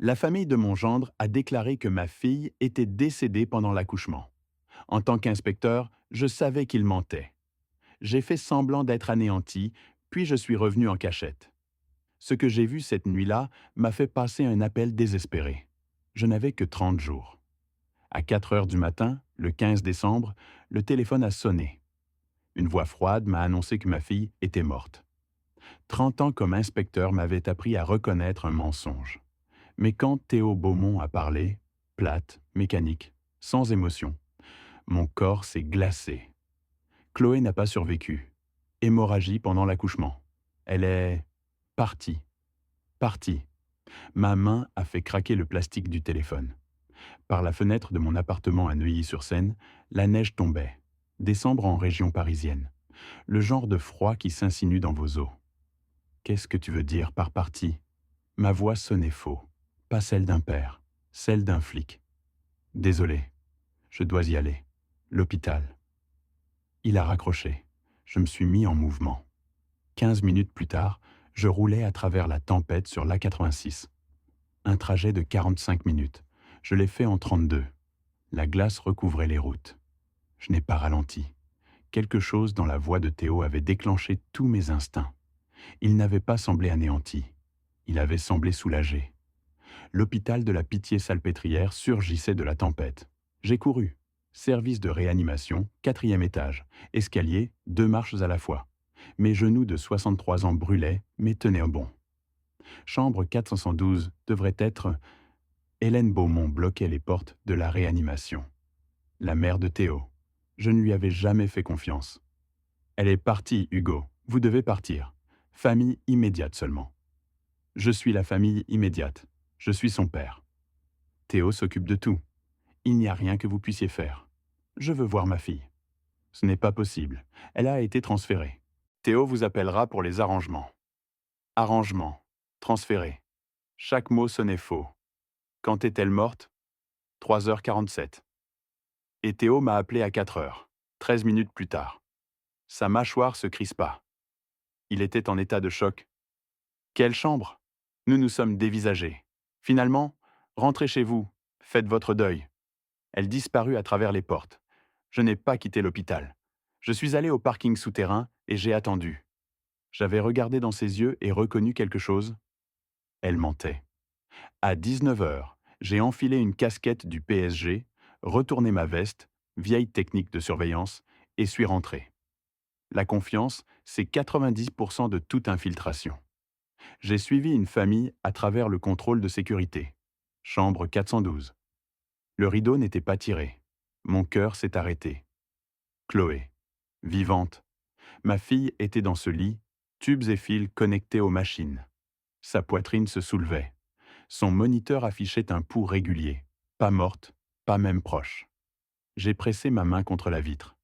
La famille de mon gendre a déclaré que ma fille était décédée pendant l'accouchement. En tant qu'inspecteur, je savais qu'il mentait. J'ai fait semblant d'être anéanti, puis je suis revenu en cachette. Ce que j'ai vu cette nuit-là m'a fait passer un appel désespéré. Je n'avais que 30 jours. À 4 heures du matin, le 15 décembre, le téléphone a sonné. Une voix froide m'a annoncé que ma fille était morte. 30 ans comme inspecteur m'avaient appris à reconnaître un mensonge. Mais quand Théo Beaumont a parlé, plate, mécanique, sans émotion, mon corps s'est glacé. Chloé n'a pas survécu. Hémorragie pendant l'accouchement. Elle est partie. Partie. Ma main a fait craquer le plastique du téléphone. Par la fenêtre de mon appartement à Neuilly-sur-Seine, la neige tombait. Décembre en région parisienne. Le genre de froid qui s'insinue dans vos os. Qu'est-ce que tu veux dire par partie? Ma voix sonnait faux. Pas celle d'un père, celle d'un flic. Désolé, je dois y aller. L'hôpital. Il a raccroché. Je me suis mis en mouvement. 15 minutes plus tard, je roulais à travers la tempête sur l'A86. Un trajet de 45 minutes. Je l'ai fait en 32. La glace recouvrait les routes. Je n'ai pas ralenti. Quelque chose dans la voix de Théo avait déclenché tous mes instincts. Il n'avait pas semblé anéanti. Il avait semblé soulagé. L'hôpital de la Pitié-Salpêtrière surgissait de la tempête. J'ai couru. Service de réanimation, 4e étage. Escalier, 2 marches à la fois. Mes genoux de 63 ans brûlaient, mais tenaient bon. Chambre 412 devrait être... Hélène Beaumont bloquait les portes de la réanimation. La mère de Théo. Je ne lui avais jamais fait confiance. Elle est partie, Hugo. Vous devez partir. Famille immédiate seulement. Je suis la famille immédiate. Je suis son père. Théo s'occupe de tout. Il n'y a rien que vous puissiez faire. Je veux voir ma fille. Ce n'est pas possible. Elle a été transférée. Théo vous appellera pour les arrangements. Arrangement. Transféré. Chaque mot sonnait faux. Quand est-elle morte? 3h47. Et Théo m'a appelé à 4h, 13 minutes plus tard. Sa mâchoire se crispa. Il était en état de choc. Quelle chambre? Nous nous sommes dévisagés. Finalement, rentrez chez vous, faites votre deuil. Elle disparut à travers les portes. Je n'ai pas quitté l'hôpital. Je suis allé au parking souterrain et j'ai attendu. J'avais regardé dans ses yeux et reconnu quelque chose. Elle mentait. À 19h, j'ai enfilé une casquette du PSG, retourné ma veste, vieille technique de surveillance, et suis rentré. La confiance, c'est 90% de toute infiltration. J'ai suivi une famille à travers le contrôle de sécurité. Chambre 412. Le rideau n'était pas tiré. Mon cœur s'est arrêté. Chloé. Vivante. Ma fille était dans ce lit, tubes et fils connectés aux machines. Sa poitrine se soulevait. Son moniteur affichait un pouls régulier. Pas morte, pas même proche. J'ai pressé ma main contre la vitre.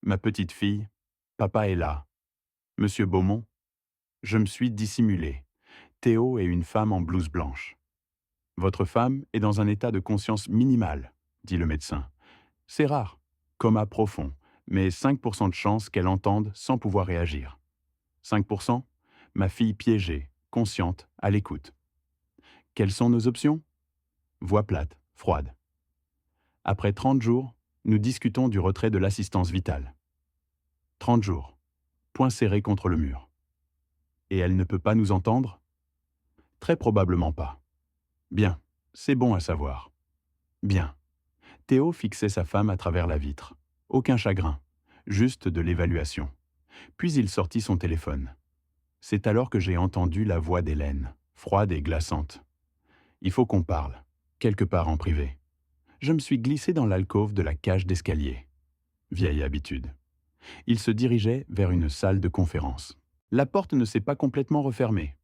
Ma petite fille, papa est là. Monsieur Beaumont, je me suis dissimulé. Théo est une femme en blouse blanche. Votre femme est dans un état de conscience minimal, dit le médecin. C'est rare, coma profond, mais 5% de chance qu'elle entende sans pouvoir réagir. 5%, ma fille piégée, consciente, à l'écoute. Quelles sont nos options? Voix plate, froide. Après 30 jours, nous discutons du retrait de l'assistance vitale. 30 jours, poing serré contre le mur. Et elle ne peut pas nous entendre? Très probablement pas. Bien, c'est bon à savoir. Bien. Théo fixait sa femme à travers la vitre. Aucun chagrin, juste de l'évaluation. Puis il sortit son téléphone. C'est alors que j'ai entendu la voix d'Hélène, froide et glaçante. Il faut qu'on parle, quelque part en privé. Je me suis glissé dans l'alcôve de la cage d'escalier. Vieille habitude. Il se dirigeait vers une salle de conférence. La porte ne s'est pas complètement refermée.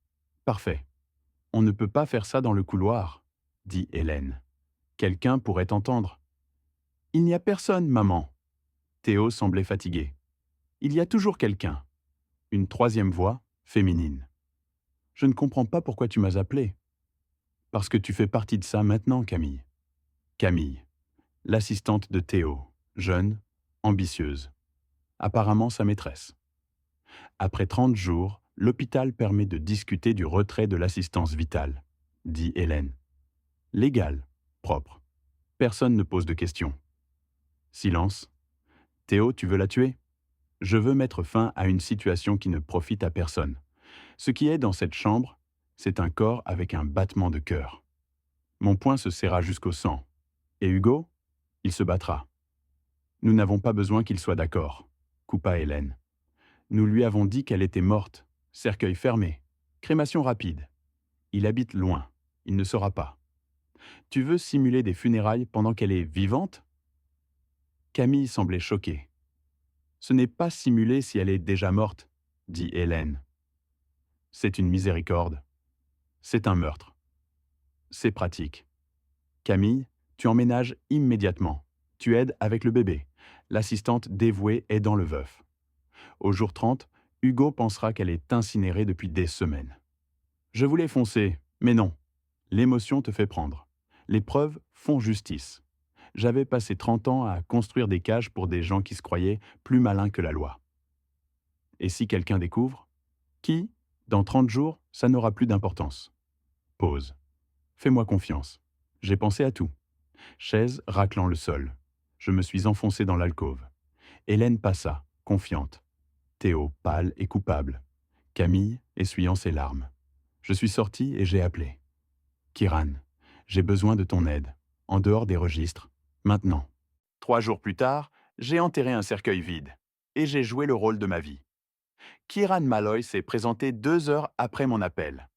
Parfait. On ne peut pas faire ça dans le couloir, dit Hélène. Quelqu'un pourrait entendre. Il n'y a personne, maman. Théo semblait fatigué. Il y a toujours quelqu'un. Une troisième voix, féminine. Je ne comprends pas pourquoi tu m'as appelé. Parce que tu fais partie de ça maintenant, Camille. Camille, l'assistante de Théo, jeune, ambitieuse. Apparemment sa maîtresse. Après 30 jours, l'hôpital permet de discuter du retrait de l'assistance vitale, dit Hélène. Légal. Propre. Personne ne pose de questions. Silence. Théo, tu veux la tuer? Je veux mettre fin à une situation qui ne profite à personne. Ce qui est dans cette chambre, c'est un corps avec un battement de cœur. Mon poing se serra jusqu'au sang. Et Hugo? Il se battra. Nous n'avons pas besoin qu'il soit d'accord, coupa Hélène. Nous lui avons dit qu'elle était morte, cercueil fermé, crémation rapide. Il habite loin, il ne saura pas. Tu veux simuler des funérailles pendant qu'elle est vivante? Camille semblait choquée. Ce n'est pas simuler si elle est déjà morte, dit Hélène. C'est une miséricorde. C'est un meurtre. C'est pratique. Camille, tu emménages immédiatement. Tu aides avec le bébé. L'assistante dévouée aidant le veuf. Au jour 30, Hugo pensera qu'elle est incinérée depuis des semaines. Je voulais foncer, mais non. L'émotion te fait prendre. Les preuves font justice. J'avais passé 30 ans à construire des cages pour des gens qui se croyaient plus malins que la loi. Et si quelqu'un découvre? Qui? Dans 30 jours, ça n'aura plus d'importance. Pause. Fais-moi confiance. J'ai pensé à tout. Chaise raclant le sol. Je me suis enfoncé dans l'alcôve. Hélène passa, confiante. Théo, pâle et coupable. Camille, essuyant ses larmes. Je suis sorti et j'ai appelé. Kiran, j'ai besoin de ton aide, en dehors des registres, maintenant. 3 jours plus tard, j'ai enterré un cercueil vide, et j'ai joué le rôle de ma vie. Kiran Malloy s'est présenté 2 heures après mon appel.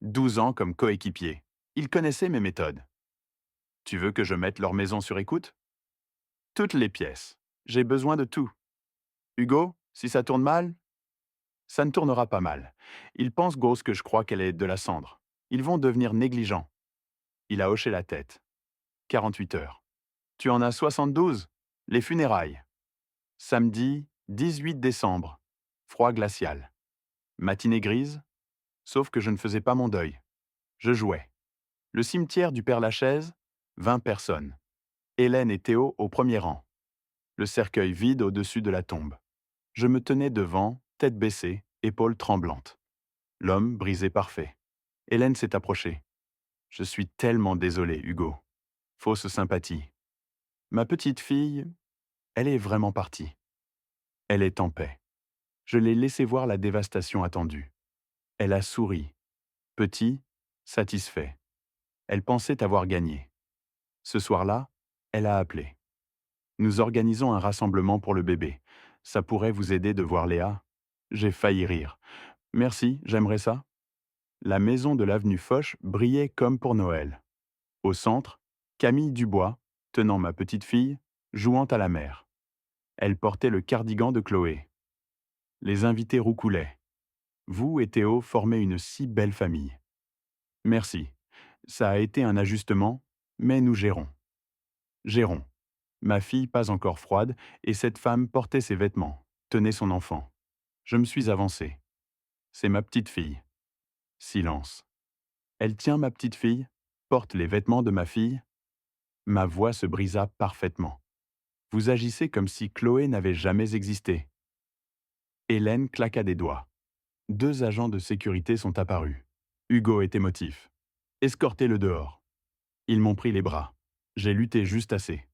12 ans comme coéquipier. Il connaissait mes méthodes. Tu veux que je mette leur maison sur écoute? Toutes les pièces. J'ai besoin de tout. Hugo, si ça tourne mal? Ça ne tournera pas mal. Ils pensent Gauss que je crois qu'elle est de la cendre. Ils vont devenir négligents. Il a hoché la tête. 48 heures. Tu en as 72? Les funérailles. Samedi 18 décembre. Froid glacial. Matinée grise, sauf que je ne faisais pas mon deuil. Je jouais. Le cimetière du Père-Lachaise, 20 personnes. Hélène et Théo au premier rang. Le cercueil vide au-dessus de la tombe. Je me tenais devant, tête baissée, épaules tremblantes. L'homme brisé parfait. Hélène s'est approchée. Je suis tellement désolé, Hugo. Fausse sympathie. Ma petite fille, elle est vraiment partie. Elle est en paix. Je l'ai laissé voir la dévastation attendue. Elle a souri. Petit, satisfait. Elle pensait avoir gagné. Ce soir-là, elle a appelé. Nous organisons un rassemblement pour le bébé. Ça pourrait vous aider de voir Léa? J'ai failli rire. Merci, j'aimerais ça. La maison de l'avenue Foch brillait comme pour Noël. Au centre, Camille Dubois, tenant ma petite fille, jouant à la mer. Elle portait le cardigan de Chloé. Les invités roucoulaient. Vous et Théo formez une si belle famille. Merci. Ça a été un ajustement, mais nous gérons. Gérons. Ma fille pas encore froide, et cette femme portait ses vêtements, tenait son enfant. Je me suis avancé. C'est ma petite fille. Silence. Elle tient ma petite fille, porte les vêtements de ma fille. Ma voix se brisa parfaitement. Vous agissez comme si Chloé n'avait jamais existé. Hélène claqua des doigts. 2 agents de sécurité sont apparus. Hugo est émotif. Escortez-le dehors. Ils m'ont pris les bras. J'ai lutté juste assez.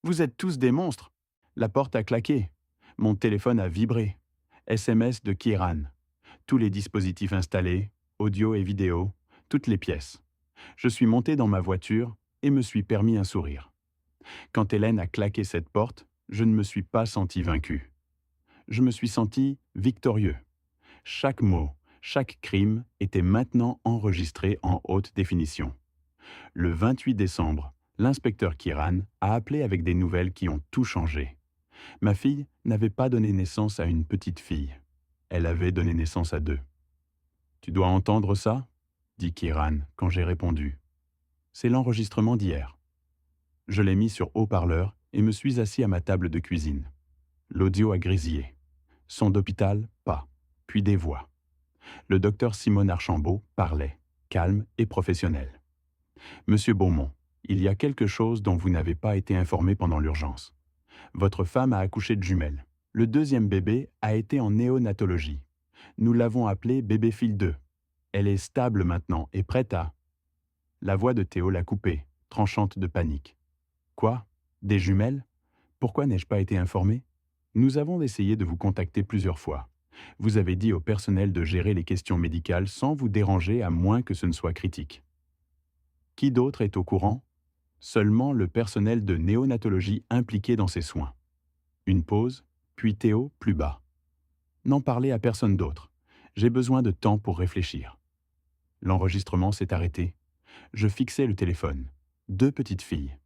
Vous êtes tous des monstres. La porte a claqué. Mon téléphone a vibré. SMS de Kiran. Tous les dispositifs installés, audio et vidéo, toutes les pièces. Je suis monté dans ma voiture et me suis permis un sourire. Quand Hélène a claqué cette porte, je ne me suis pas senti vaincu. Je me suis senti victorieux. Chaque mot, chaque crime était maintenant enregistré en haute définition. Le 28 décembre, l'inspecteur Kiran a appelé avec des nouvelles qui ont tout changé. Ma fille n'avait pas donné naissance à une petite fille. Elle avait donné naissance à 2. « Tu dois entendre ça ?» dit Kiran quand j'ai répondu. « C'est l'enregistrement d'hier. » Je l'ai mis sur haut-parleur et me suis assis à ma table de cuisine. L'audio a grésillé. Son d'hôpital, pas. Puis des voix. Le docteur Simone Archambault parlait, calme et professionnel. « Monsieur Beaumont, il y a quelque chose dont vous n'avez pas été informé pendant l'urgence. Votre femme a accouché de jumelles. Le 2e bébé a été en néonatologie. Nous l'avons appelé bébé fil 2. Elle est stable maintenant et prête à... » La voix de Théo l'a coupée, tranchante de panique. Quoi? Des jumelles? Pourquoi n'ai-je pas été informé? Nous avons essayé de vous contacter plusieurs fois. Vous avez dit au personnel de gérer les questions médicales sans vous déranger à moins que ce ne soit critique. Qui d'autre est au courant? Seulement le personnel de néonatologie impliqué dans ces soins. Une pause, puis Théo plus bas. N'en parlez à personne d'autre. J'ai besoin de temps pour réfléchir. L'enregistrement s'est arrêté. Je fixais le téléphone. 2 petites filles.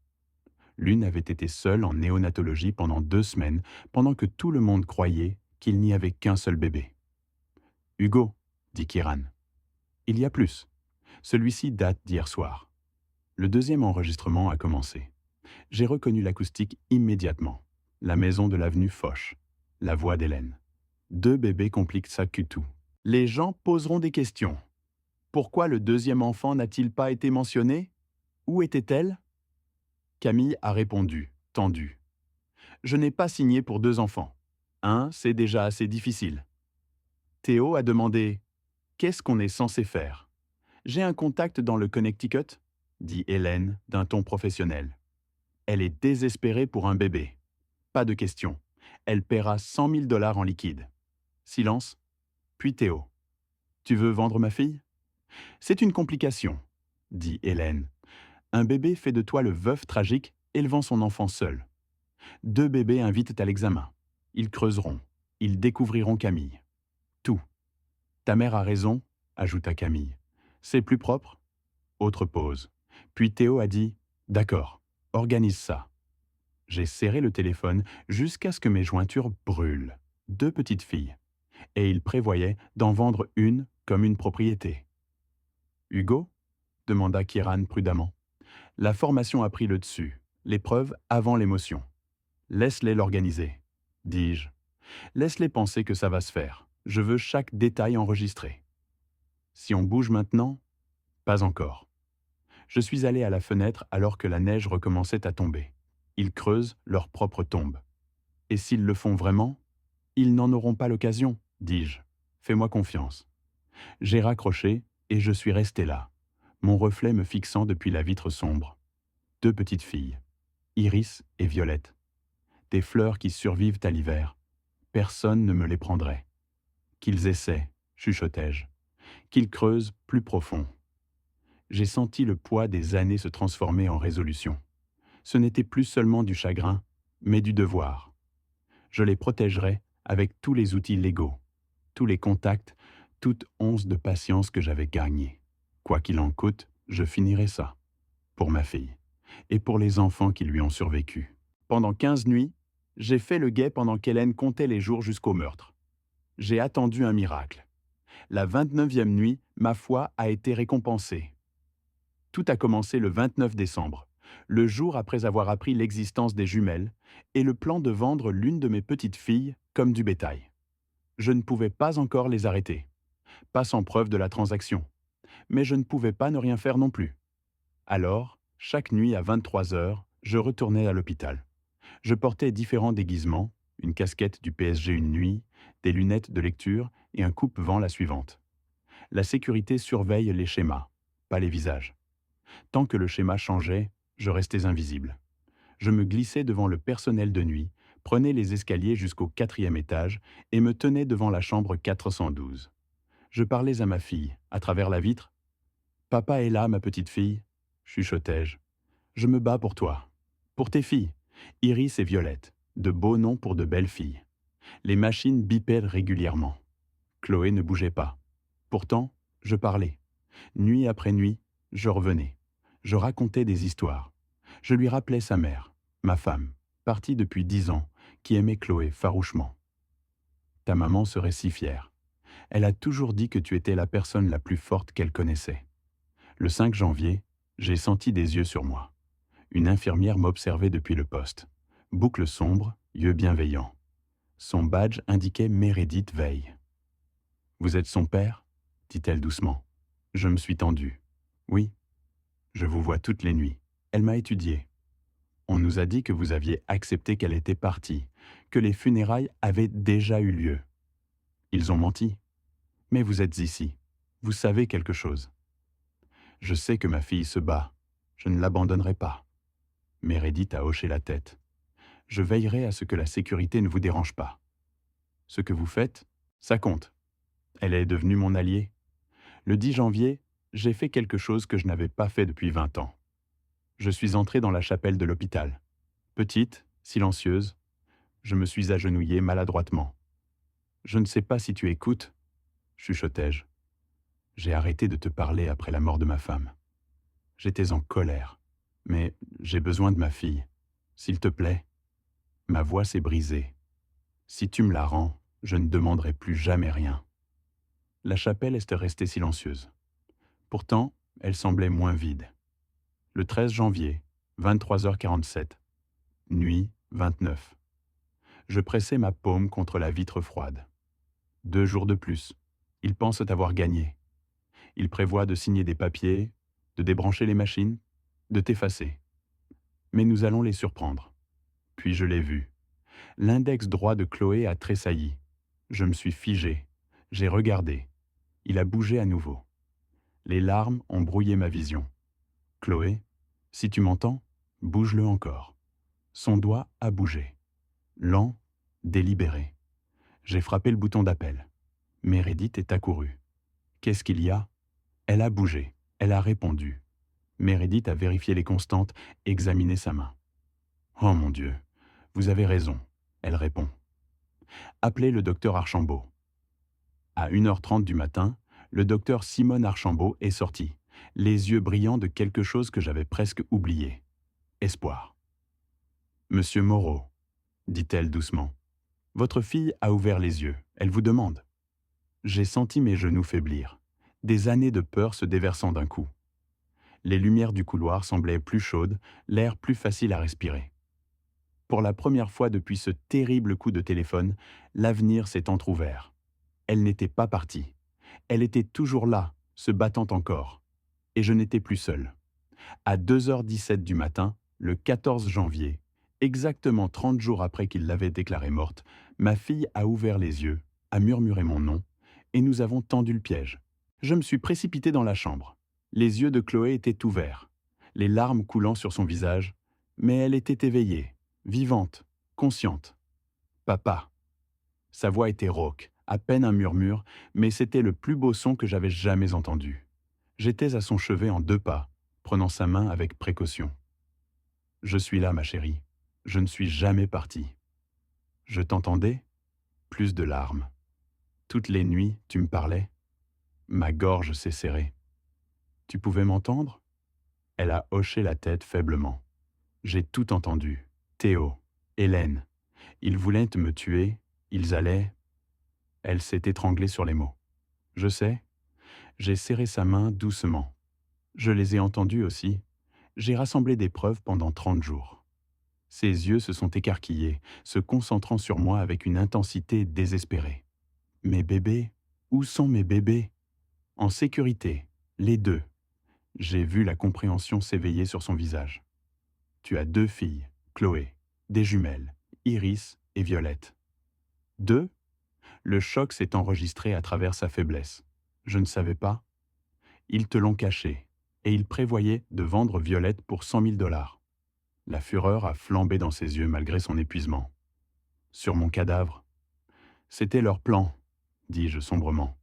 L'une avait été seule en néonatologie pendant 2 semaines, pendant que tout le monde croyait qu'il n'y avait qu'un seul bébé. Hugo, dit Kiran. Il y a plus. Celui-ci date d'hier soir. Le deuxième enregistrement a commencé. J'ai reconnu l'acoustique immédiatement. La maison de l'avenue Foch. La voix d'Hélène. 2 bébés compliquent ça que tout. Les gens poseront des questions. Pourquoi le deuxième enfant n'a-t-il pas été mentionné? Où était-elle? Camille a répondu, tendue. Je n'ai pas signé pour 2 enfants. Un, c'est déjà assez difficile. Théo a demandé qu'est-ce qu'on est censé faire? J'ai un contact dans le Connecticut, dit Hélène d'un ton professionnel. Elle est désespérée pour un bébé. Pas de question. Elle paiera 100 000 $ en liquide. Silence. Puis Théo. Tu veux vendre ma fille? C'est une complication, dit Hélène. Un bébé fait de toi le veuf tragique, élevant son enfant seul. 2 bébés invitent à l'examen. Ils creuseront. Ils découvriront Camille. Tout. Ta mère a raison, ajouta Camille. C'est plus propre? Autre pause. Puis Théo a dit « D'accord, organise ça ». J'ai serré le téléphone jusqu'à ce que mes jointures brûlent. 2 petites filles. Et il prévoyait d'en vendre une comme une propriété. « Hugo ?» demanda Kiran prudemment. La formation a pris le dessus, l'épreuve avant l'émotion. Laisse-les l'organiser, dis-je. Laisse-les penser que ça va se faire. Je veux chaque détail enregistré. Si on bouge maintenant, pas encore. Je suis allé à la fenêtre alors que la neige recommençait à tomber. Ils creusent leur propre tombe. Et s'ils le font vraiment, ils n'en auront pas l'occasion, dis-je. Fais-moi confiance. J'ai raccroché et je suis resté là, mon reflet me fixant depuis la vitre sombre. 2 petites filles, Iris et Violette. Des fleurs qui survivent à l'hiver. Personne ne me les prendrait. Qu'ils essaient, chuchotai-je. Qu'ils creusent plus profond. J'ai senti le poids des années se transformer en résolution. Ce n'était plus seulement du chagrin, mais du devoir. Je les protégerai avec tous les outils légaux, tous les contacts, toute once de patience que j'avais gagnée. Quoi qu'il en coûte, je finirai ça. Pour ma fille. Et pour les enfants qui lui ont survécu. Pendant 15 nuits, j'ai fait le guet pendant qu'Hélène comptait les jours jusqu'au meurtre. J'ai attendu un miracle. La 29e nuit, ma foi a été récompensée. Tout a commencé le 29 décembre, le jour après avoir appris l'existence des jumelles et le plan de vendre l'une de mes petites filles comme du bétail. Je ne pouvais pas encore les arrêter. Pas sans preuve de la transaction. Mais je ne pouvais pas ne rien faire non plus. Alors, chaque nuit à 23 heures, je retournais à l'hôpital. Je portais différents déguisements, une casquette du PSG une nuit, des lunettes de lecture et un coupe-vent la suivante. La sécurité surveille les schémas, pas les visages. Tant que le schéma changeait, je restais invisible. Je me glissais devant le personnel de nuit, prenais les escaliers jusqu'au 4e étage et me tenais devant la chambre 412. Je parlais à ma fille, à travers la vitre. « Papa est là, ma petite fille », chuchotai-je. « Je me bats pour toi. Pour tes filles, Iris et Violette, de beaux noms pour de belles filles. » Les machines bipaient régulièrement. Chloé ne bougeait pas. Pourtant, je parlais. Nuit après nuit, je revenais. Je racontais des histoires. Je lui rappelais sa mère, ma femme, partie depuis 10 ans, qui aimait Chloé farouchement. Ta maman serait si fière. Elle a toujours dit que tu étais la personne la plus forte qu'elle connaissait. Le 5 janvier, j'ai senti des yeux sur moi. Une infirmière m'observait depuis le poste. Boucle sombre, yeux bienveillants. Son badge indiquait Meredith Veil. « Vous êtes son père ?» dit-elle doucement. Je me suis tendu. « Oui. Je vous vois toutes les nuits. » Elle m'a étudié. « On nous a dit que vous aviez accepté qu'elle était partie, que les funérailles avaient déjà eu lieu. » Ils ont menti. Mais vous êtes ici. Vous savez quelque chose. Je sais que ma fille se bat. Je ne l'abandonnerai pas. Meredith a hoché la tête. Je veillerai à ce que la sécurité ne vous dérange pas. Ce que vous faites, ça compte. Elle est devenue mon alliée. Le 10 janvier, j'ai fait quelque chose que je n'avais pas fait depuis 20 ans. Je suis entré dans la chapelle de l'hôpital. Petite, silencieuse, je me suis agenouillé maladroitement. Je ne sais pas si tu écoutes, chuchotai-je. J'ai arrêté de te parler après la mort de ma femme. J'étais en colère, mais j'ai besoin de ma fille. S'il te plaît, ma voix s'est brisée. Si tu me la rends, je ne demanderai plus jamais rien. La chapelle est restée silencieuse. Pourtant, elle semblait moins vide. Le 13 janvier, 23h47. Nuit 29. Je pressais ma paume contre la vitre froide. 2 jours de plus. Ils pensent avoir gagné. Ils prévoient de signer des papiers, de débrancher les machines, de t'effacer. Mais nous allons les surprendre. Puis je l'ai vu. L'index droit de Chloé a tressailli. Je me suis figé. J'ai regardé. Il a bougé à nouveau. Les larmes ont brouillé ma vision. Chloé, si tu m'entends, bouge-le encore. Son doigt a bougé. Lent, délibéré. J'ai frappé le bouton d'appel. Meredith est accourue. Qu'est-ce qu'il y a? Elle a bougé. Elle a répondu. Meredith a vérifié les constantes, examiné sa main. Oh mon Dieu, vous avez raison, elle répond. Appelez le docteur Archambault. À 1h30 du matin, le docteur Simone Archambault est sorti, les yeux brillants de quelque chose que j'avais presque oublié. Espoir. Monsieur Moreau, dit-elle doucement, votre fille a ouvert les yeux, elle vous demande. J'ai senti mes genoux faiblir, des années de peur se déversant d'un coup. Les lumières du couloir semblaient plus chaudes, l'air plus facile à respirer. Pour la première fois depuis ce terrible coup de téléphone, l'avenir s'est entrouvert. Elle n'était pas partie. Elle était toujours là, se battant encore. Et je n'étais plus seul. À 2h17 du matin, le 14 janvier, exactement 30 jours après qu'il l'avait déclarée morte, ma fille a ouvert les yeux, a murmuré mon nom, et nous avons tendu le piège. Je me suis précipité dans la chambre. Les yeux de Chloé étaient ouverts, les larmes coulant sur son visage, mais elle était éveillée, vivante, consciente. Papa. Sa voix était rauque, à peine un murmure, mais c'était le plus beau son que j'avais jamais entendu. J'étais à son chevet en 2 pas, prenant sa main avec précaution. Je suis là, ma chérie. Je ne suis jamais parti. Je t'entendais? Plus de larmes. Toutes les nuits, tu me parlais. Ma gorge s'est serrée. Tu pouvais m'entendre? Elle a hoché la tête faiblement. J'ai tout entendu. Théo, Hélène. Ils voulaient me tuer, ils allaient... Elle s'est étranglée sur les mots. Je sais. J'ai serré sa main doucement. Je les ai entendus aussi. J'ai rassemblé des preuves pendant 30 jours. Ses yeux se sont écarquillés, se concentrant sur moi avec une intensité désespérée. Mes bébés? Où sont mes bébés? En sécurité, les 2. J'ai vu la compréhension s'éveiller sur son visage. Tu as 2 filles, Chloé, des jumelles, Iris et Violette. 2? Le choc s'est enregistré à travers sa faiblesse. Je ne savais pas. Ils te l'ont caché, et ils prévoyaient de vendre Violette pour 100 000 $. La fureur a flambé dans ses yeux malgré son épuisement. Sur mon cadavre. C'était leur plan, dis-je sombrement.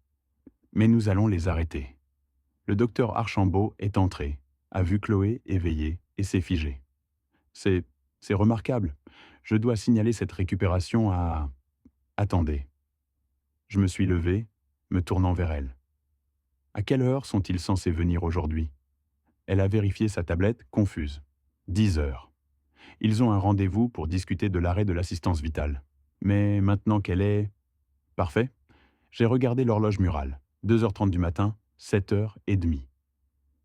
Mais nous allons les arrêter. Le docteur Archambault est entré, a vu Chloé éveillée et s'est figé. C'est remarquable. Je dois signaler cette récupération à... Attendez. Je me suis levé, me tournant vers elle. À quelle heure sont-ils censés venir aujourd'hui? Elle a vérifié sa tablette, confuse. 10 heures. Ils ont un rendez-vous pour discuter de l'arrêt de l'assistance vitale. Mais maintenant qu'elle est... Parfait. J'ai regardé l'horloge murale. 2h30 du matin, 7h30.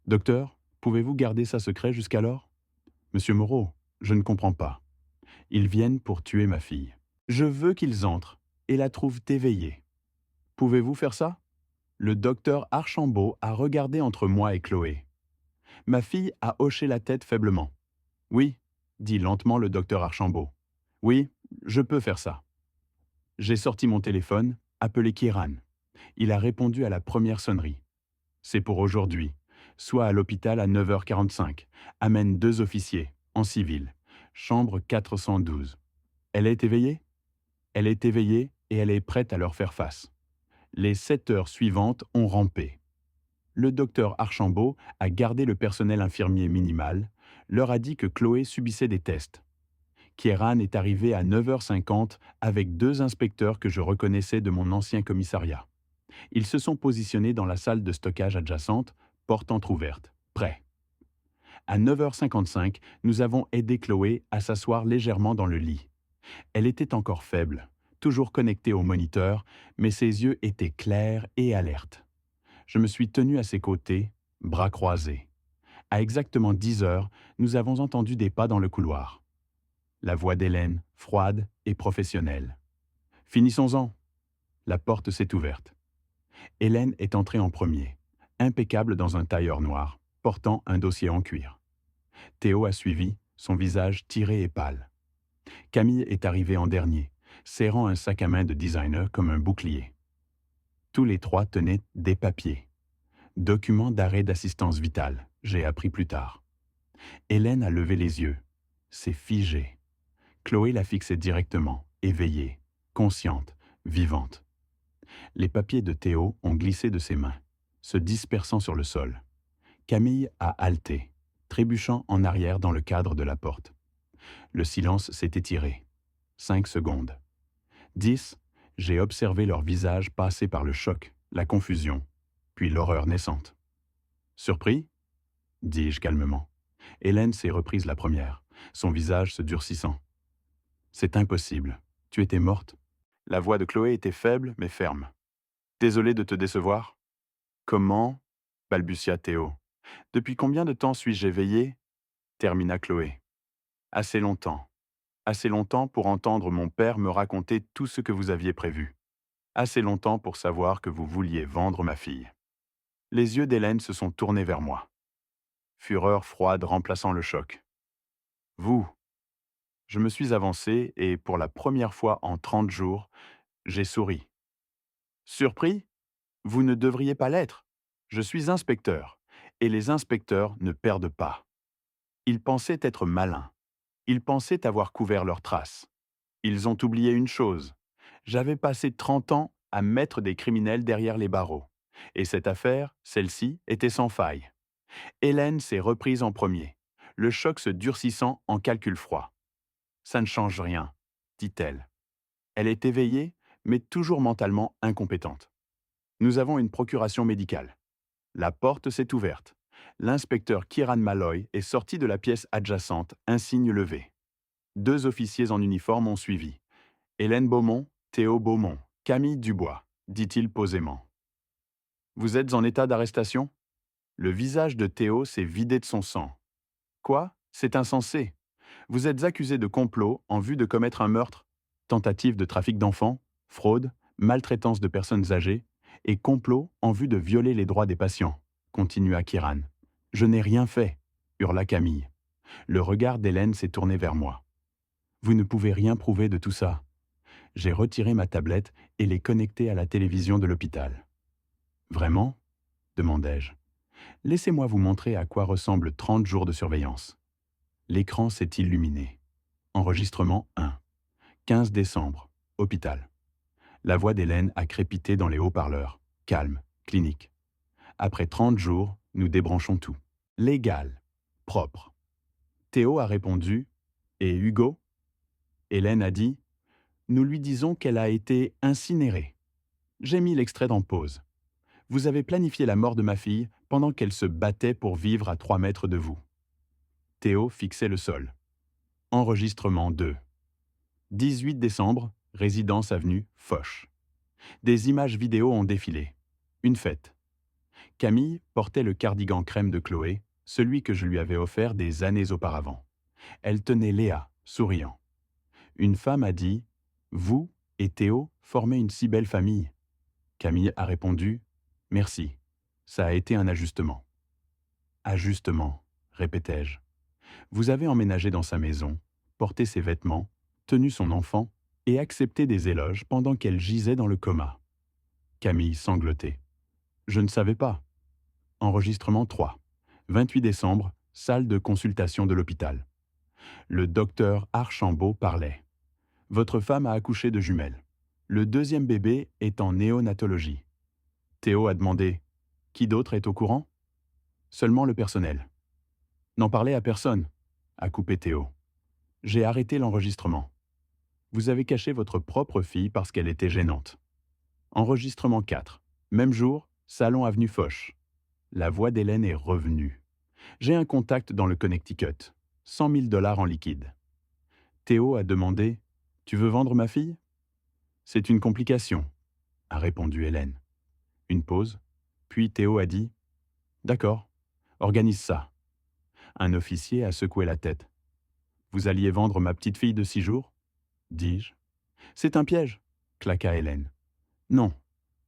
Docteur, pouvez-vous garder ça secret jusqu'alors? Monsieur Moreau, je ne comprends pas. Ils viennent pour tuer ma fille. Je veux qu'ils entrent et la trouvent éveillée. Pouvez-vous faire ça? Le docteur Archambault a regardé entre moi et Chloé. Ma fille a hoché la tête faiblement. Oui, dit lentement le docteur Archambault. Oui, je peux faire ça. J'ai sorti mon téléphone, appelé Kieran. Il a répondu à la première sonnerie. C'est pour aujourd'hui. Sois à l'hôpital à 9h45. Amène 2 officiers, en civil. Chambre 412. Elle est éveillée? Elle est éveillée et elle est prête à leur faire face. Les 7 heures suivantes ont rampé. Le docteur Archambault a gardé le personnel infirmier minimal, leur a dit que Chloé subissait des tests. Kieran est arrivé à 9h50 avec 2 inspecteurs que je reconnaissais de mon ancien commissariat. Ils se sont positionnés dans la salle de stockage adjacente, porte entr'ouverte, prêts. À 9h55, nous avons aidé Chloé à s'asseoir légèrement dans le lit. Elle était encore faible, toujours connectée au moniteur, mais ses yeux étaient clairs et alertes. Je me suis tenu à ses côtés, bras croisés. À exactement 10 heures, nous avons entendu des pas dans le couloir. La voix d'Hélène, froide et professionnelle. « Finissons-en !» La porte s'est ouverte. Hélène est entrée en premier, impeccable dans un tailleur noir, portant un dossier en cuir. Théo a suivi, son visage tiré et pâle. Camille est arrivée en dernier, serrant un sac à main de designer comme un bouclier. Tous les 3 tenaient des papiers. Documents d'arrêt d'assistance vitale, j'ai appris plus tard. Hélène a levé les yeux. C'est figé. Chloé l'a fixé directement, éveillée, consciente, vivante. Les papiers de Théo ont glissé de ses mains, se dispersant sur le sol. Camille a haleté, trébuchant en arrière dans le cadre de la porte. Le silence s'est étiré. 5 secondes. 10, j'ai observé leur visage passer par le choc, la confusion, puis l'horreur naissante. « Surpris ?» dis-je calmement. Hélène s'est reprise la première, son visage se durcissant. « C'est impossible. Tu étais morte. » La voix de Chloé était faible mais ferme. « Désolé de te décevoir. »« Comment ?» balbutia Théo. « Depuis combien de temps suis-je éveillée ?» termina Chloé. « Assez longtemps. Assez longtemps pour entendre mon père me raconter tout ce que vous aviez prévu. Assez longtemps pour savoir que vous vouliez vendre ma fille. » Les yeux d'Hélène se sont tournés vers moi. Fureur froide remplaçant le choc. « Vous !» Je me suis avancé et, pour la première fois en 30 jours, j'ai souri. « Surpris ? Vous ne devriez pas l'être. Je suis inspecteur, et les inspecteurs ne perdent pas. » Ils pensaient être malins. Ils pensaient avoir couvert leurs traces. Ils ont oublié une chose. J'avais passé 30 ans à mettre des criminels derrière les barreaux. Et cette affaire, celle-ci, était sans faille. Hélène s'est reprise en premier, le choc se durcissant en calcul froid. « Ça ne change rien, » dit-elle. Elle est éveillée, mais toujours mentalement incompétente. Nous avons une procuration médicale. La porte s'est ouverte. L'inspecteur Kieran Malloy est sorti de la pièce adjacente, un signe levé. 2 officiers en uniforme ont suivi. « Hélène Beaumont, Théo Beaumont, Camille Dubois », dit-il posément. « Vous êtes en état d'arrestation ?» Le visage de Théo s'est vidé de son sang. « Quoi ? C'est insensé. Vous êtes accusé de complot en vue de commettre un meurtre, tentative de trafic d'enfants, fraude, maltraitance de personnes âgées et complot en vue de violer les droits des patients, » continua Kieran. « Je n'ai rien fait, » hurla Camille. Le regard d'Hélène s'est tourné vers moi. « Vous ne pouvez rien prouver de tout ça. » J'ai retiré ma tablette et l'ai connectée à la télévision de l'hôpital. « Vraiment ?» demandai-je. « Laissez-moi vous montrer à quoi ressemblent 30 jours de surveillance. » L'écran s'est illuminé. Enregistrement 1. 15 décembre. Hôpital. La voix d'Hélène a crépité dans les haut-parleurs. Calme. Clinique. Après 30 jours, nous débranchons tout. Légal. Propre. Théo a répondu « Et Hugo ?» Hélène a dit « Nous lui disons qu'elle a été incinérée. » J'ai mis l'extrait en pause. Vous avez planifié la mort de ma fille pendant qu'elle se battait pour vivre à 3 mètres de vous. Théo fixait le sol. Enregistrement 2. 18 décembre, résidence avenue Foch. Des images vidéo ont défilé. Une fête. Camille portait le cardigan crème de Chloé, celui que je lui avais offert des années auparavant. Elle tenait Léa, souriant. Une femme a dit « Vous et Théo formez une si belle famille. » Camille a répondu « Merci, ça a été un ajustement. » Ajustement, répétai-je. Vous avez emménagé dans sa maison, porté ses vêtements, tenu son enfant et accepté des éloges pendant qu'elle gisait dans le coma. Camille sanglotait. Je ne savais pas. Enregistrement 3. 28 décembre, salle de consultation de l'hôpital. Le docteur Archambault parlait. Votre femme a accouché de jumelles. Le deuxième bébé est en néonatologie. Théo a demandé « Qui d'autre est au courant ?» Seulement le personnel. N'en parlez à personne, a coupé Théo. J'ai arrêté l'enregistrement. Vous avez caché votre propre fille parce qu'elle était gênante. Enregistrement 4. Même jour, salon avenue Foch. La voix d'Hélène est revenue. J'ai un contact dans le Connecticut. 100 000 $ en liquide. Théo a demandé « Tu veux vendre ma fille ?» C'est une complication, a répondu Hélène. Une pause, puis Théo a dit « D'accord, organise ça. » Un officier a secoué la tête. « Vous alliez vendre ma petite fille de 6 jours ?» dis-je. « C'est un piège, » claqua Hélène. « Non, »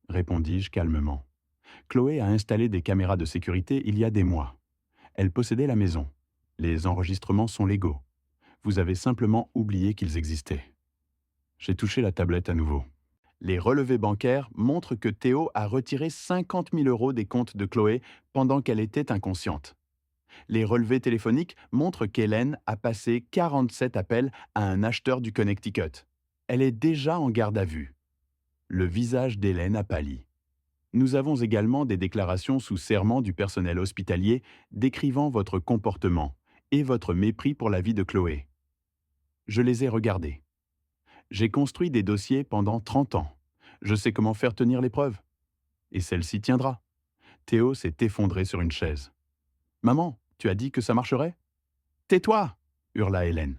répondis-je calmement. Chloé a installé des caméras de sécurité il y a des mois. Elle possédait la maison. Les enregistrements sont légaux. Vous avez simplement oublié qu'ils existaient. J'ai touché la tablette à nouveau. Les relevés bancaires montrent que Théo a retiré 50 000 € des comptes de Chloé pendant qu'elle était inconsciente. Les relevés téléphoniques montrent qu'Hélène a passé 47 appels à un acheteur du Connecticut. Elle est déjà en garde à vue. Le visage d'Hélène a pâli. Nous avons également des déclarations sous serment du personnel hospitalier décrivant votre comportement et votre mépris pour la vie de Chloé. Je les ai regardés. J'ai construit des dossiers pendant 30 ans. Je sais comment faire tenir les preuves. Et celle-ci tiendra. Théo s'est effondré sur une chaise. « Maman, tu as dit que ça marcherait ?»« Tais-toi !» hurla Hélène.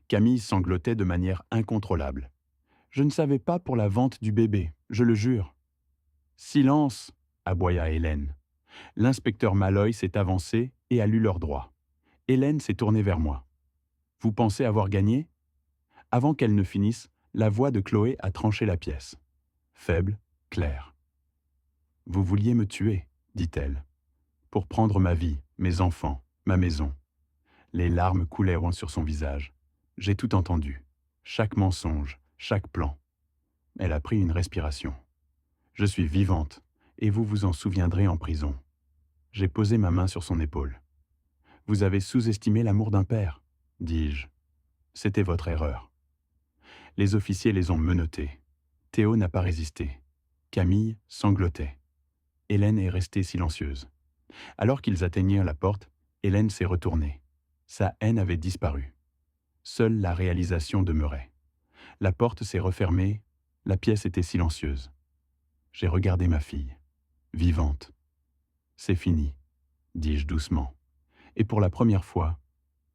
Camille sanglotait de manière incontrôlable. « Je ne savais pas pour la vente du bébé, je le jure. »« Silence !» aboya Hélène. L'inspecteur Malloy s'est avancé et a lu leurs droits. Hélène s'est tournée vers moi. « Vous pensez avoir gagné ?» Avant qu'elle ne finisse, la voix de Chloé a tranché la pièce. Faible, claire. « Vous vouliez me tuer, dit-elle, pour prendre ma vie, mes enfants, ma maison. » Les larmes coulaient sur son visage. J'ai tout entendu. Chaque mensonge, chaque plan. Elle a pris une respiration. « Je suis vivante, et vous vous en souviendrez en prison. » J'ai posé ma main sur son épaule. « Vous avez sous-estimé l'amour d'un père, dis-je. C'était votre erreur. » Les officiers les ont menottés. Théo n'a pas résisté. Camille sanglotait. Hélène est restée silencieuse. Alors qu'ils atteignirent la porte, Hélène s'est retournée. Sa haine avait disparu. Seule la réalisation demeurait. La porte s'est refermée, la pièce était silencieuse. J'ai regardé ma fille, vivante. « C'est fini, » dis-je doucement. Et pour la première fois,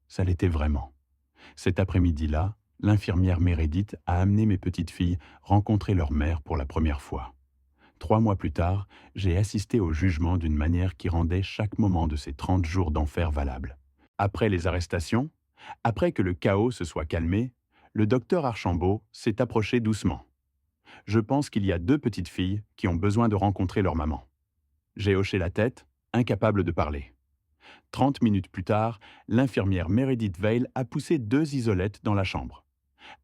ça l'était vraiment. Cet après-midi-là, l'infirmière Meredith a amené mes petites filles rencontrer leur mère pour la première fois. 3 mois plus tard, j'ai assisté au jugement d'une manière qui rendait chaque moment de ces 30 jours d'enfer valable. Après les arrestations, après que le chaos se soit calmé, le docteur Archambault s'est approché doucement. Je pense qu'il y a 2 petites filles qui ont besoin de rencontrer leur maman. J'ai hoché la tête, incapable de parler. 30 minutes plus tard, l'infirmière Meredith Vale a poussé 2 isolettes dans la chambre.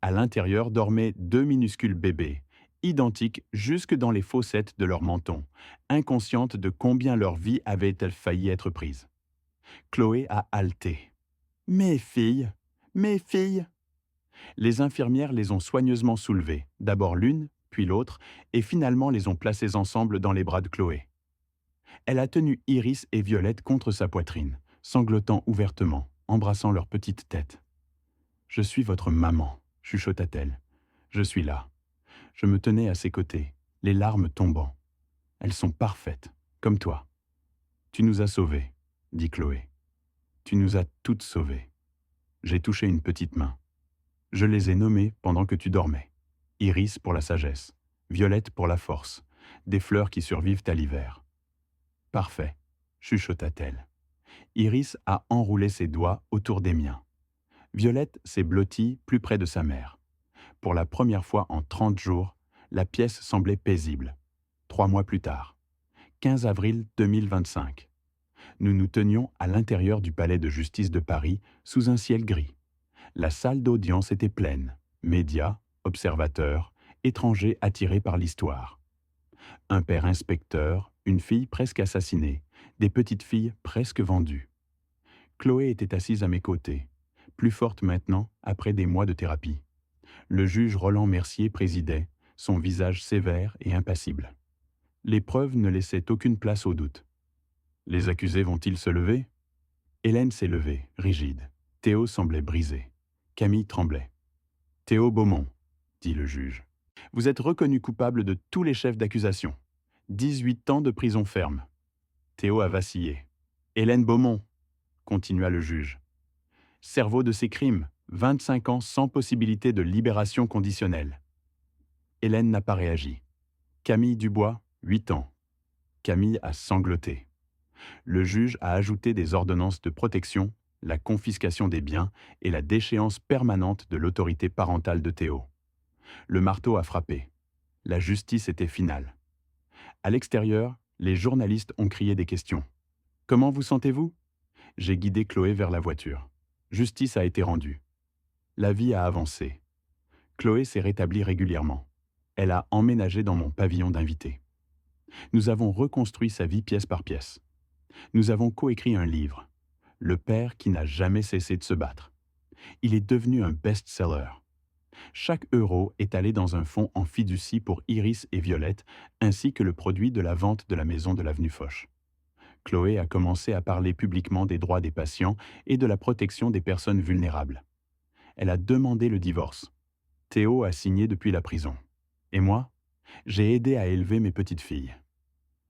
À l'intérieur dormaient 2 minuscules bébés, identiques jusque dans les fossettes de leur menton, inconscientes de combien leur vie avait-elle failli être prise. Chloé a haleté. « Mes filles, mes filles !» Les infirmières les ont soigneusement soulevées, d'abord l'une, puis l'autre, et finalement les ont placées ensemble dans les bras de Chloé. Elle a tenu Iris et Violette contre sa poitrine, sanglotant ouvertement, embrassant leur petite tête. « Je suis votre maman », chuchota-t-elle. « Je suis là. » Je me tenais à ses côtés, les larmes tombant. « Elles sont parfaites, comme toi. »« Tu nous as sauvés, » dit Chloé. « Tu nous as toutes sauvées. » J'ai touché une petite main. Je les ai nommées pendant que tu dormais. Iris pour la sagesse, Violette pour la force, des fleurs qui survivent à l'hiver. « Parfait, » chuchota-t-elle. Iris a enroulé ses doigts autour des miens. Violette s'est blottie plus près de sa mère. Pour la première fois en 30 jours, la pièce semblait paisible. 3 mois plus tard, 15 avril 2025. Nous nous tenions à l'intérieur du palais de justice de Paris, sous un ciel gris. La salle d'audience était pleine. Médias, observateurs, étrangers attirés par l'histoire. Un père inspecteur, une fille presque assassinée, Des petites filles presque vendues. Chloé était assise à mes côtés, plus forte maintenant après des mois de thérapie. Le juge Roland Mercier présidait, son visage sévère et impassible. Les preuves ne laissaient aucune place au doute. Les accusés vont-ils se lever? Hélène s'est levée, rigide. Théo semblait brisé. Camille tremblait. Théo Beaumont, dit le juge. Vous êtes reconnu coupable de tous les chefs d'accusation. 18 ans de prison ferme. Théo a vacillé. Hélène Beaumont, continua le juge. Cerveau de ces crimes, 25 ans sans possibilité de libération conditionnelle. Hélène n'a pas réagi. Camille Dubois, 8 ans. Camille a sangloté. Le juge a ajouté des ordonnances de protection, la confiscation des biens et la déchéance permanente de l'autorité parentale de Théo. Le marteau a frappé. La justice était finale. À l'extérieur, les journalistes ont crié des questions. « Comment vous sentez-vous » J'ai guidé Chloé vers la voiture. Justice a été rendue. La vie a avancé. Chloé s'est rétablie régulièrement. Elle a emménagé dans mon pavillon d'invités. Nous avons reconstruit sa vie pièce par pièce. Nous avons coécrit un livre, Le père qui n'a jamais cessé de se battre. Il est devenu un best-seller. Chaque euro est allé dans un fonds en fiducie pour Iris et Violette, ainsi que le produit de la vente de la maison de l'avenue Foch. Chloé a commencé à parler publiquement des droits des patients et de la protection des personnes vulnérables. Elle a demandé le divorce. Théo a signé depuis la prison. Et moi, j'ai aidé à élever mes petites filles.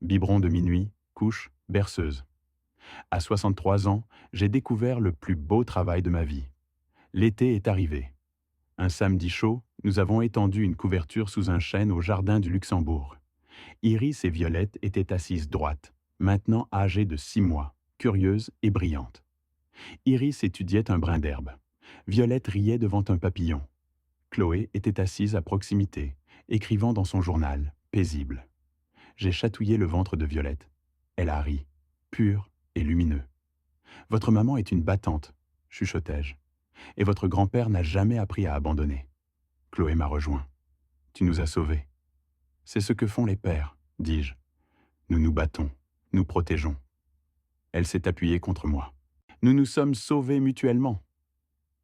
Biberon de minuit, couche, berceuse. À 63 ans, j'ai découvert le plus beau travail de ma vie. L'été est arrivé. Un samedi chaud, nous avons étendu une couverture sous un chêne au jardin du Luxembourg. Iris et Violette étaient assises droites, maintenant âgées de 6 mois, curieuses et brillantes. Iris étudiait un brin d'herbe. Violette riait devant un papillon. Chloé était assise à proximité, écrivant dans son journal, paisible. J'ai chatouillé le ventre de Violette. Elle a ri, pur et lumineux. « Votre maman est une battante, chuchotai-je. Et votre grand-père n'a jamais appris à abandonner. » Chloé m'a rejoint. « Tu nous as sauvés. »« C'est ce que font les pères, dis-je. Nous nous battons, nous protégeons. » Elle s'est appuyée contre moi. « Nous nous sommes sauvés mutuellement. »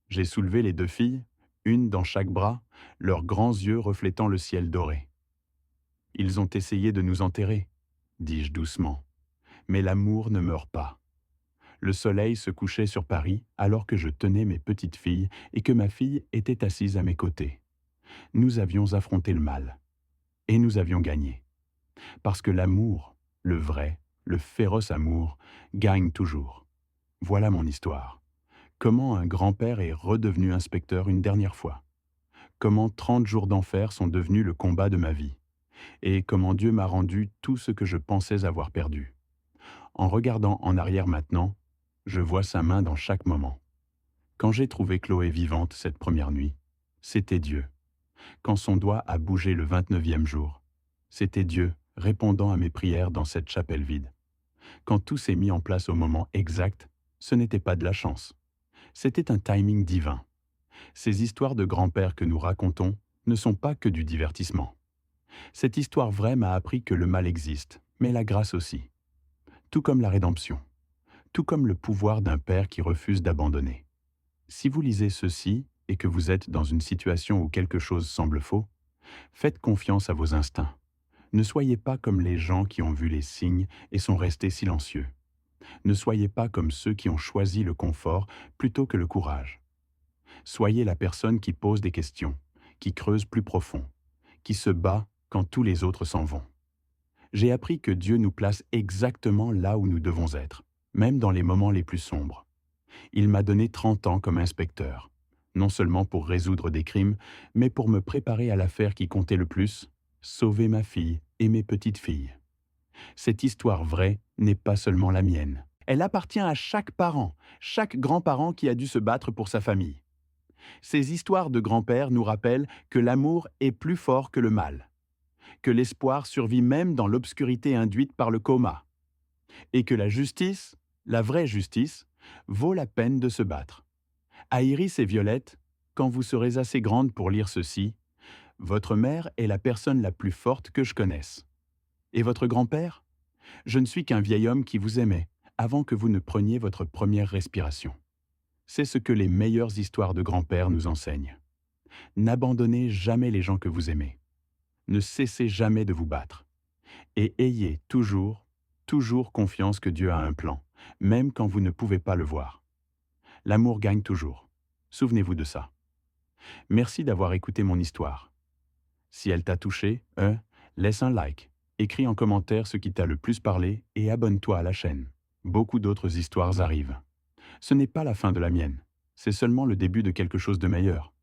J'ai soulevé les deux filles, une dans chaque bras, leurs grands yeux reflétant le ciel doré. « Ils ont essayé de nous enterrer, dis-je doucement. Mais l'amour ne meurt pas. » Le soleil se couchait sur Paris alors que je tenais mes petites filles et que ma fille était assise à mes côtés. Nous avions affronté le mal. Et nous avions gagné. Parce que l'amour, le vrai, le féroce amour, gagne toujours. Voilà mon histoire. Comment un grand-père est redevenu inspecteur une dernière fois. Comment 30 jours d'enfer sont devenus le combat de ma vie. Et comment Dieu m'a rendu tout ce que je pensais avoir perdu. En regardant en arrière maintenant, je vois sa main dans chaque moment. Quand j'ai trouvé Chloé vivante cette première nuit, c'était Dieu. Quand son doigt a bougé le 29e jour, c'était Dieu répondant à mes prières dans cette chapelle vide. Quand tout s'est mis en place au moment exact, ce n'était pas de la chance. C'était un timing divin. Ces histoires de grand-père que nous racontons ne sont pas que du divertissement. Cette histoire vraie m'a appris que le mal existe, mais la grâce aussi. Tout comme la rédemption. Tout comme le pouvoir d'un père qui refuse d'abandonner. Si vous lisez ceci et que vous êtes dans une situation où quelque chose semble faux, faites confiance à vos instincts. Ne soyez pas comme les gens qui ont vu les signes et sont restés silencieux. Ne soyez pas comme ceux qui ont choisi le confort plutôt que le courage. Soyez la personne qui pose des questions, qui creuse plus profond, qui se bat quand tous les autres s'en vont. J'ai appris que Dieu nous place exactement là où nous devons être, même dans les moments les plus sombres. Il m'a donné 30 ans comme inspecteur, non seulement pour résoudre des crimes, mais pour me préparer à l'affaire qui comptait le plus, sauver ma fille et mes petites filles. Cette histoire vraie n'est pas seulement la mienne. Elle appartient à chaque parent, chaque grand-parent qui a dû se battre pour sa famille. Ces histoires de grand-père nous rappellent que l'amour est plus fort que le mal, que l'espoir survit même dans l'obscurité induite par le coma, et que la justice, la vraie justice, vaut la peine de se battre. À Iris et Violette, quand vous serez assez grandes pour lire ceci, votre mère est la personne la plus forte que je connaisse. Et votre grand-père ? Je ne suis qu'un vieil homme qui vous aimait, avant que vous ne preniez votre première respiration. C'est ce que les meilleures histoires de grand-père nous enseignent. N'abandonnez jamais les gens que vous aimez. Ne cessez jamais de vous battre. Et ayez toujours, toujours confiance que Dieu a un plan, même quand vous ne pouvez pas le voir. L'amour gagne toujours. Souvenez-vous de ça. Merci d'avoir écouté mon histoire. Si elle t'a touché, laisse un like, écris en commentaire ce qui t'a le plus parlé et abonne-toi à la chaîne. Beaucoup d'autres histoires arrivent. Ce n'est pas la fin de la mienne, c'est seulement le début de quelque chose de meilleur.